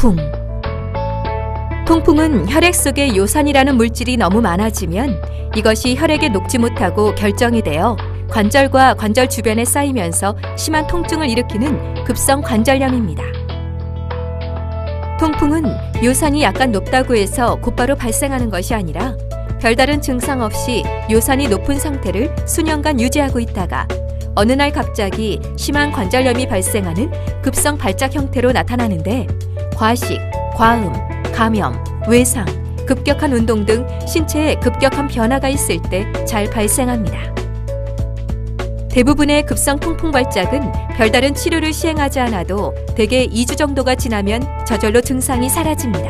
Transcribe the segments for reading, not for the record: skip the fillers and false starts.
통풍. 통풍은 혈액 속에 요산이라는 물질이 너무 많아지면 이것이 혈액에 녹지 못하고 결정이 되어 관절과 관절 주변에 쌓이면서 심한 통증을 일으키는 급성 관절염입니다. 통풍은 요산이 약간 높다고 해서 곧바로 발생하는 것이 아니라 별다른 증상 없이 요산이 높은 상태를 수년간 유지하고 있다가 어느 날 갑자기 심한 관절염이 발생하는 급성 발작 형태로 나타나는데 과식, 과음, 감염, 외상, 급격한 운동 등 신체에 급격한 변화가 있을 때 잘 발생합니다. 대부분의 급성 통풍 발작은 별다른 치료를 시행하지 않아도 대개 2주 정도가 지나면 저절로 증상이 사라집니다.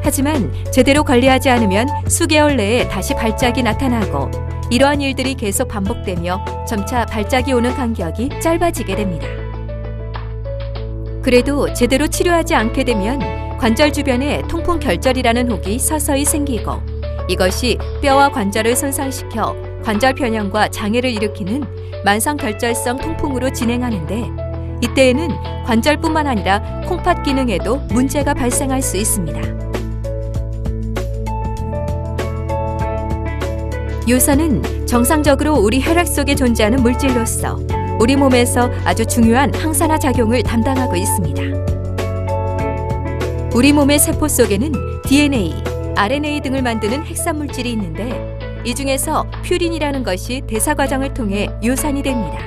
하지만 제대로 관리하지 않으면 수개월 내에 다시 발작이 나타나고 이러한 일들이 계속 반복되며 점차 발작이 오는 간격이 짧아지게 됩니다. 그래도 제대로 치료하지 않게 되면 관절 주변에 통풍 결절이라는 혹이 서서히 생기고 이것이 뼈와 관절을 손상시켜 관절 변형과 장애를 일으키는 만성결절성 통풍으로 진행하는데 이때에는 관절뿐만 아니라 콩팥 기능에도 문제가 발생할 수 있습니다. 요산은 정상적으로 우리 혈액 속에 존재하는 물질로서 우리 몸에서 아주 중요한 항산화 작용을 담당하고 있습니다. 우리 몸의 세포 속에는 DNA, RNA 등을 만드는 핵산 물질이 있는데 이 중에서 퓨린이라는 것이 대사 과정을 통해 요산이 됩니다.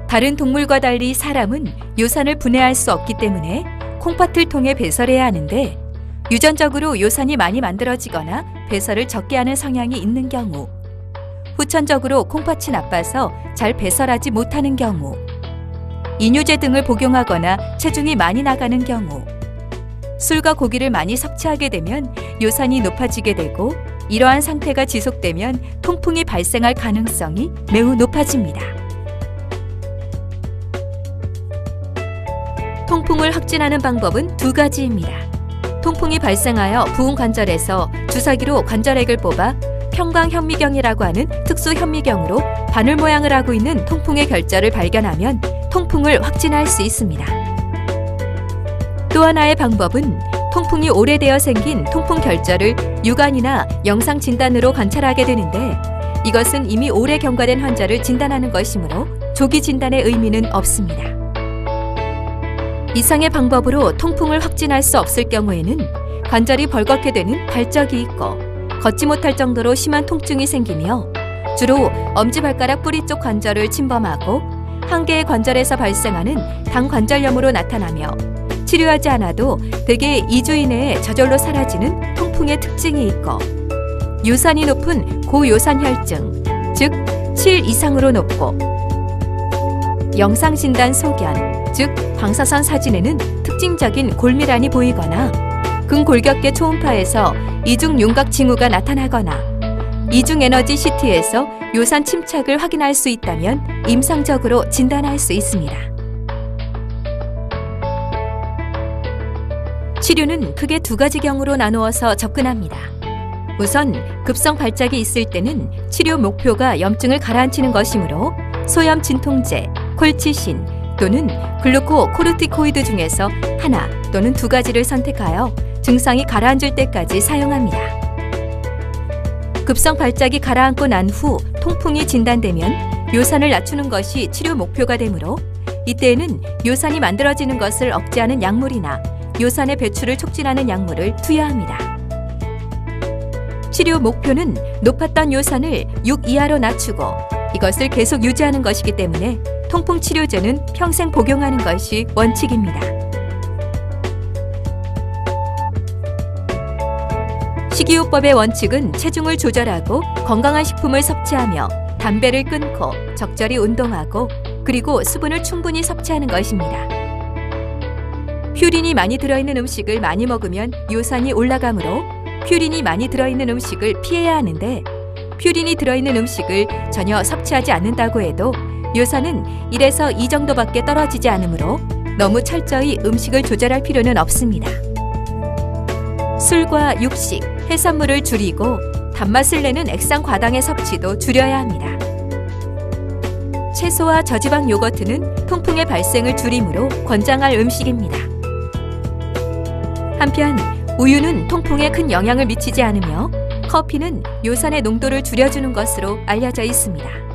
다른 동물과 달리 사람은 요산을 분해할 수 없기 때문에 콩팥을 통해 배설해야 하는데 유전적으로 요산이 많이 만들어지거나 배설을 적게 하는 성향이 있는 경우, 후천적으로 콩팥이 나빠서 잘 배설하지 못하는 경우, 이뇨제 등을 복용하거나 체중이 많이 나가는 경우, 술과 고기를 많이 섭취하게 되면 요산이 높아지게 되고 이러한 상태가 지속되면 통풍이 발생할 가능성이 매우 높아집니다. 통풍을 확진하는 방법은 두 가지입니다. 통풍이 발생하여 부은 관절에서 주사기로 관절액을 뽑아 평광현미경이라고 하는 특수 현미경으로 바늘 모양을 하고 있는 통풍의 결절을 발견하면 통풍을 확진할 수 있습니다. 또 하나의 방법은 통풍이 오래되어 생긴 통풍 결절을 육안이나 영상 진단으로 관찰하게 되는데 이것은 이미 오래 경과된 환자를 진단하는 것이므로 조기 진단의 의미는 없습니다. 이상의 방법으로 통풍을 확진할 수 없을 경우에는 관절이 벌겋게 되는 발적이 있고 걷지 못할 정도로 심한 통증이 생기며 주로 엄지발가락 뿌리 쪽 관절을 침범하고 한 개의 관절에서 발생하는 당관절염으로 나타나며 치료하지 않아도 대개 2주 이내에 저절로 사라지는 통풍의 특징이 있고 요산이 높은 고요산혈증, 즉 7 이상으로 높고 영상진단 소견, 즉 방사선 사진에는 특징적인 골밀안이 보이거나 근골격계 초음파에서 이중 윤곽 징후가 나타나거나 이중 에너지 CT에서 요산 침착을 확인할 수 있다면 임상적으로 진단할 수 있습니다. 치료는 크게 두 가지 경우로 나누어서 접근합니다. 우선 급성 발작이 있을 때는 치료 목표가 염증을 가라앉히는 것이므로 소염 진통제, 콜치신 또는 글루코코르티코이드 중에서 하나 또는 두 가지를 선택하여 증상이 가라앉을 때까지 사용합니다. 급성 발작이 가라앉고 난 후 통풍이 진단되면 요산을 낮추는 것이 치료 목표가 되므로 이때에는 요산이 만들어지는 것을 억제하는 약물이나 요산의 배출을 촉진하는 약물을 투여합니다. 치료 목표는 높았던 요산을 6 이하로 낮추고 이것을 계속 유지하는 것이기 때문에 통풍 치료제는 평생 복용하는 것이 원칙입니다. 식이요법의 원칙은 체중을 조절하고 건강한 식품을 섭취하며 담배를 끊고 적절히 운동하고 그리고 수분을 충분히 섭취하는 것입니다. 퓨린이 많이 들어있는 음식을 많이 먹으면 요산이 올라가므로 퓨린이 많이 들어있는 음식을 피해야 하는데 퓨린이 들어있는 음식을 전혀 섭취하지 않는다고 해도 요산은 1에서 2 정도밖에 떨어지지 않으므로 너무 철저히 음식을 조절할 필요는 없습니다. 술과 육식, 해산물을 줄이고 단맛을 내는 액상 과당의 섭취도 줄여야 합니다. 채소와 저지방 요거트는 통풍의 발생을 줄이므로 권장할 음식입니다. 한편 우유는 통풍에 큰 영향을 미치지 않으며 커피는 요산의 농도를 줄여주는 것으로 알려져 있습니다.